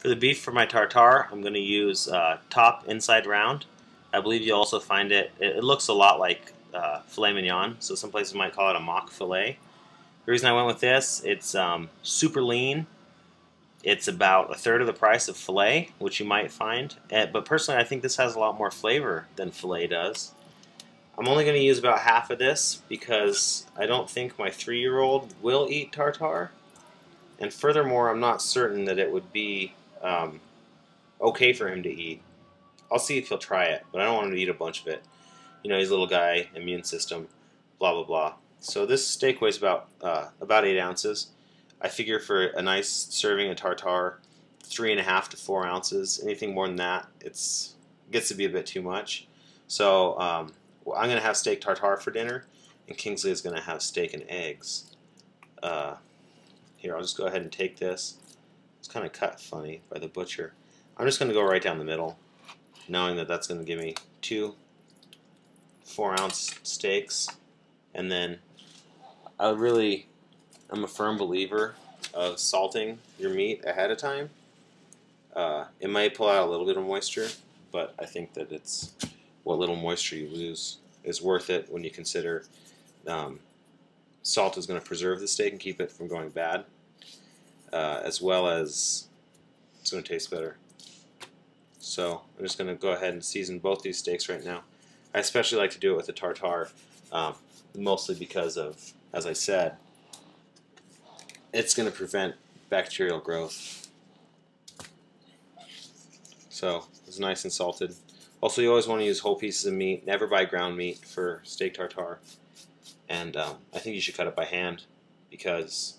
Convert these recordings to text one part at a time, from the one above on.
For the beef for my tartare, I'm going to use top inside round. I believe you'll also find it looks a lot like filet mignon, so some places might call it a mock filet. The reason I went with this, it's super lean. It's about a third of the price of filet, which you might find. But personally, I think this has a lot more flavor than filet does. I'm only going to use about half of this because I don't think my 3-year-old will eat tartare. And furthermore, I'm not certain that it would be okay for him to eat. I'll see if he'll try it, but I don't want him to eat a bunch of it. You know, he's a little guy, immune system, blah, blah, blah. So this steak weighs about 8 ounces. I figure for a nice serving of tartare, 3.5 to 4 ounces. Anything more than that, it gets to be a bit too much. So I'm going to have steak tartare for dinner, and Kingsley is going to have steak and eggs. Here, I'll just go ahead and take this. It's kind of cut funny by the butcher. I'm just going to go right down the middle, knowing that that's going to give me 2 4-ounce steaks. And then I'm a firm believer of salting your meat ahead of time. It might pull out a little bit of moisture, but I think that it's what little moisture you lose is worth it when you consider salt is going to preserve the steak and keep it from going bad, as well as it's going to taste better. So I'm just going to go ahead and season both these steaks right now. I especially like to do it with the tartare, mostly because of, as I said, it's going to prevent bacterial growth. So it's nice and salted. Also, you always want to use whole pieces of meat. Never buy ground meat for steak tartare. And I think you should cut it by hand because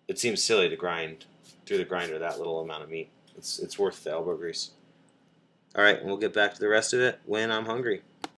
it seems silly to grind through the grinder that little amount of meat. It's worth the elbow grease. Alright, we'll get back to the rest of it when I'm hungry.